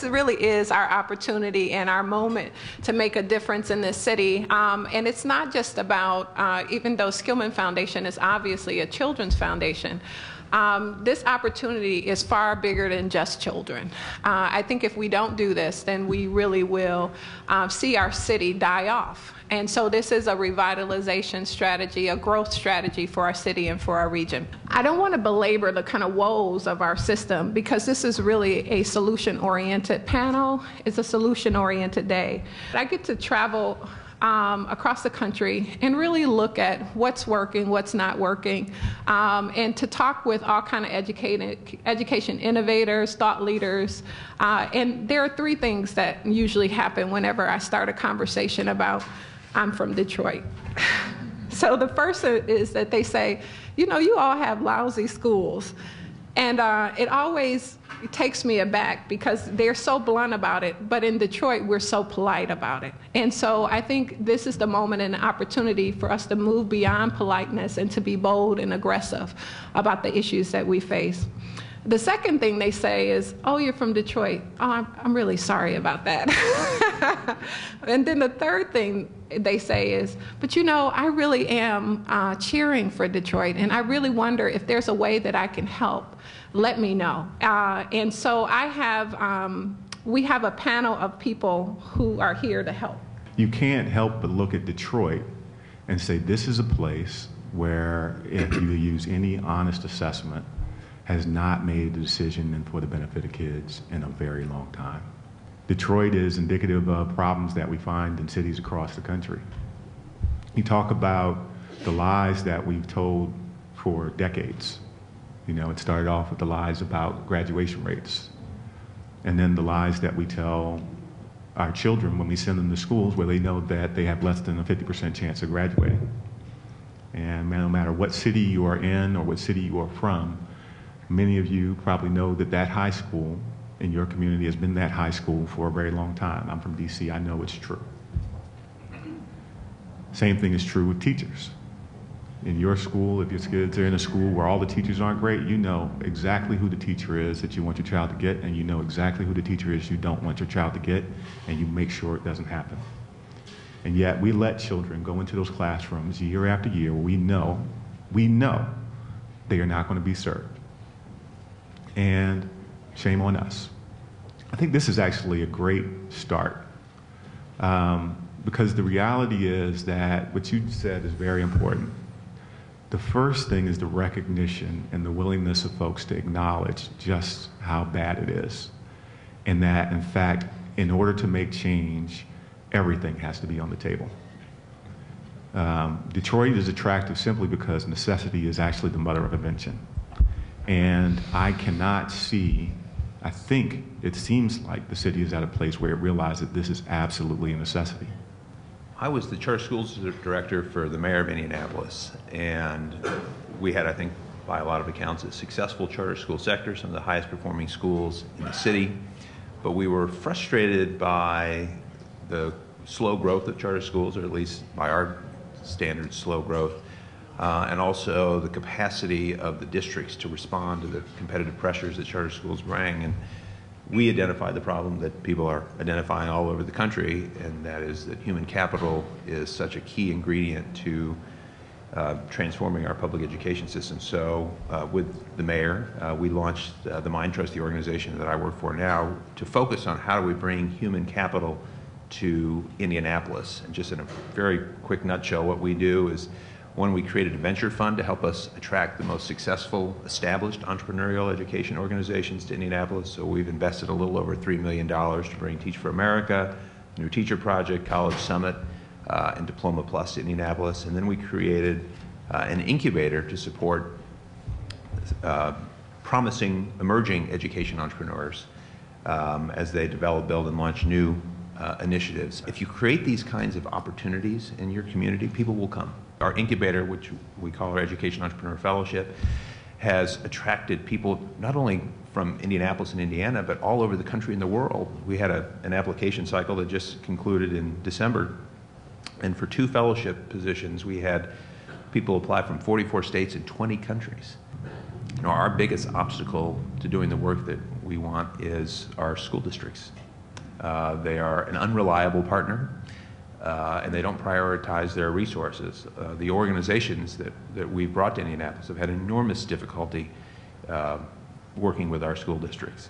this really is our opportunity and our moment to make a difference in this city. And it's not just about, even though Skillman Foundation is obviously a children's foundation, this opportunity is far bigger than just children. I think if we don't do this, then we really will see our city die off. And so this is a revitalization strategy, a growth strategy for our city and for our region. I don't want to belabor the kind of woes of our system, because this is really a solution-oriented panel. It's a solution-oriented day. I get to travel across the country and really look at what's working, what's not working, and to talk with all kind of education innovators, thought leaders. And there are three things that usually happen whenever I start a conversation about I'm from Detroit. So the first is that they say, you know, you all have lousy schools. And it always takes me aback because they're so blunt about it, but in Detroit, we're so polite about it. And so I think this is the moment and the opportunity for us to move beyond politeness and to be bold and aggressive about the issues that we face. The second thing they say is, oh, you're from Detroit. Oh, I'm really sorry about that. And then the third thing they say is, but you know, I really am cheering for Detroit, and I really wonder if there's a way that I can help. Let me know. And so I have, we have a panel of people who are here to help. You can't help but look at Detroit and say this is a place where, if you use any honest assessment, has not made the decision and for the benefit of kids in a very long time. Detroit is indicative of problems that we find in cities across the country. You talk about the lies that we've told for decades. You know, it started off with the lies about graduation rates, and then the lies that we tell our children when we send them to schools where they know that they have less than a 50% chance of graduating. And no matter what city you are in or what city you are from, many of you probably know that that high school in your community has been that high school for a very long time. I'm from DC, I know it's true. Same thing is true with teachers. In your school, if your kids are in a school where all the teachers aren't great, you know exactly who the teacher is that you want your child to get, and you know exactly who the teacher is you don't want your child to get, and you make sure it doesn't happen. And yet we let children go into those classrooms year after year where we know they are not going to be served. And shame on us. I think this is actually a great start, because the reality is that what you said is very important. The first thing is the recognition and the willingness of folks to acknowledge just how bad it is, and that, in fact, in order to make change, everything has to be on the table. Detroit is attractive simply because necessity is actually the mother of invention. And I cannot see, I think it seems like the city is at a place where it realizes that this is absolutely a necessity. I was the charter schools director for the mayor of Indianapolis, and we had, I think, by a lot of accounts, a successful charter school sector, some of the highest performing schools in the city. But we were frustrated by the slow growth of charter schools, or at least by our standards, slow growth. And also the capacity of the districts to respond to the competitive pressures that charter schools bring. And we identified the problem that people are identifying all over the country, and that is that human capital is such a key ingredient to transforming our public education system. So with the mayor, we launched the Mind Trust, the organization that I work for now, to focus on how do we bring human capital to Indianapolis. And just in a very quick nutshell, what we do is, one, we created a venture fund to help us attract the most successful established entrepreneurial education organizations to Indianapolis. So we've invested a little over $3 million to bring Teach for America, New Teacher Project, College Summit, and Diploma Plus to Indianapolis. And then we created an incubator to support promising emerging education entrepreneurs as they develop, build, and launch new initiatives. If you create these kinds of opportunities in your community, people will come. Our incubator, which we call our Education Entrepreneur Fellowship, has attracted people not only from Indianapolis and Indiana, but all over the country and the world. We had an application cycle that just concluded in December, and for 2 fellowship positions, we had people apply from 44 states and 20 countries. You know, our biggest obstacle to doing the work that we want is our school districts. They are an unreliable partner, and they don't prioritize their resources. The organizations that we've brought to Indianapolis have had enormous difficulty working with our school districts.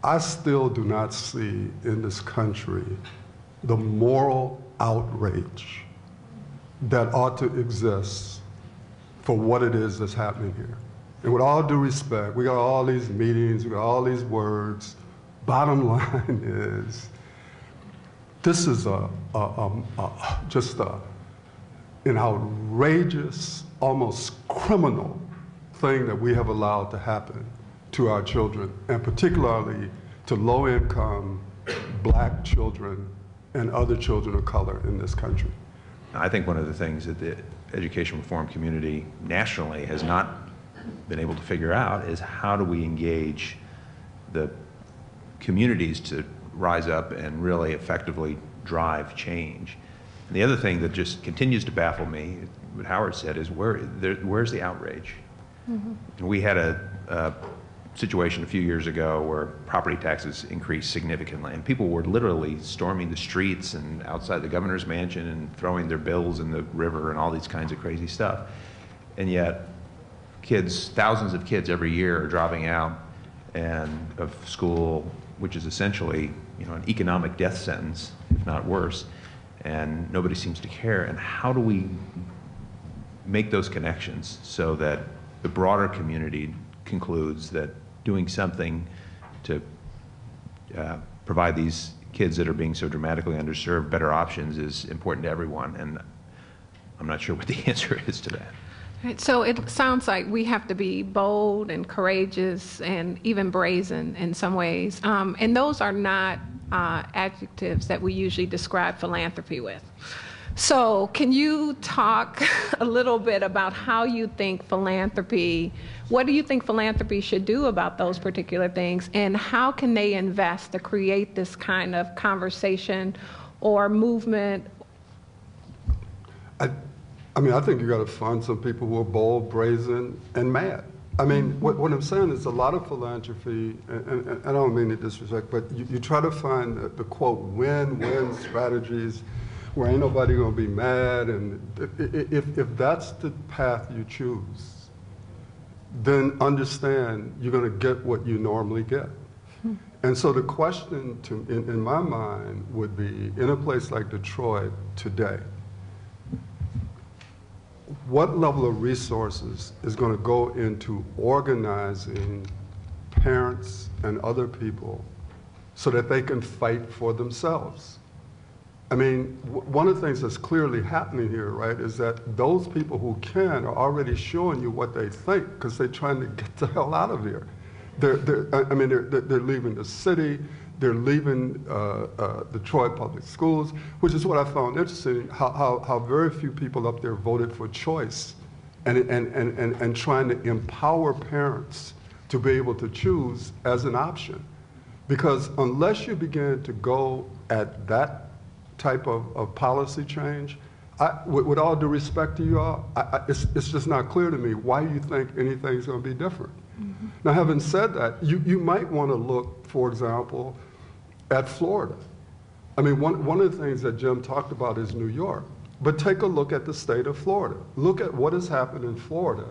I still do not see in this country the moral outrage that ought to exist for what it is that's happening here. And with all due respect, we got all these meetings, we got all these words. Bottom line is, this is just an outrageous, almost criminal thing that we have allowed to happen to our children, and particularly to low-income black children and other children of color in this country. I think one of the things that the education reform community nationally has not been able to figure out is how do we engage the communities to rise up and really effectively drive change. And the other thing that just continues to baffle me, what Howard said, is where's the outrage? Mm-hmm. We had a situation a few years ago where property taxes increased significantly, and people were literally storming the streets and outside the governor's mansion and throwing their bills in the river and all these kinds of crazy stuff. And yet, kids, thousands of kids every year are dropping out of school, which is essentially, an economic death sentence, if not worse, and nobody seems to care. And how do we make those connections so that the broader community concludes that doing something to provide these kids that are being so dramatically underserved better options is important to everyone? And I'm not sure what the answer is to that. Right, so it sounds like we have to be bold and courageous and even brazen in some ways. And those are not adjectives that we usually describe philanthropy with. So can you talk a little bit about how you think what do you think philanthropy should do about those particular things, and how can they invest to create this kind of conversation or movement? I think you got to find some people who are bold, brazen, and mad. What I'm saying is a lot of philanthropy, and I don't mean to disrespect, but you try to find the quote, win-win strategies where ain't nobody going to be mad, and if that's the path you choose, then understand you're going to get what you normally get. And so the question in my mind would be, in a place like Detroit today, what level of resources is going to go into organizing parents and other people so that they can fight for themselves? One of the things that's clearly happening here, right, is that those people who can are already showing you what they think because they're trying to get the hell out of here. They're leaving the city. They're leaving Detroit public schools, which is what I found interesting, how very few people up there voted for choice and trying to empower parents to be able to choose as an option. Because unless you begin to go at that type of policy change, with all due respect to you all, it's just not clear to me why you think anything's going to be different. Mm-hmm. Now, having said that, you might want to look, for example, at Florida. One of the things that Jim talked about is New York, but take a look at the state of Florida. Look at what has happened in Florida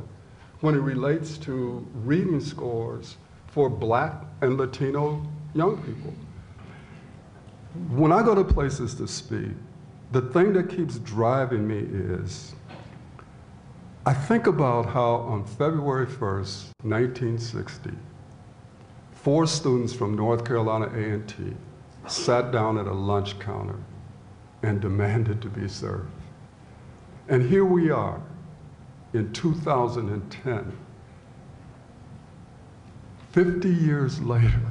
when it relates to reading scores for Black and Latino young people. When I go to places to speak, the thing that keeps driving me is I think about how on February 1st, 1960, 4 students from North Carolina A&T sat down at a lunch counter and demanded to be served. And here we are in 2010, 50 years later,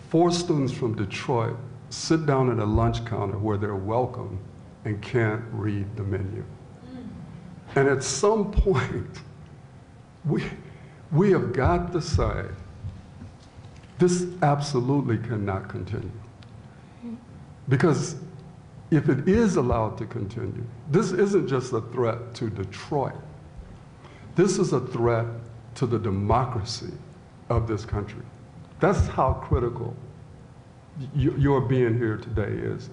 4 students from Detroit sit down at a lunch counter where they're welcome and can't read the menu. And at some point, we have got to say, this absolutely cannot continue. Because if it is allowed to continue, this isn't just a threat to Detroit. This is a threat to the democracy of this country. That's how critical your being here today is.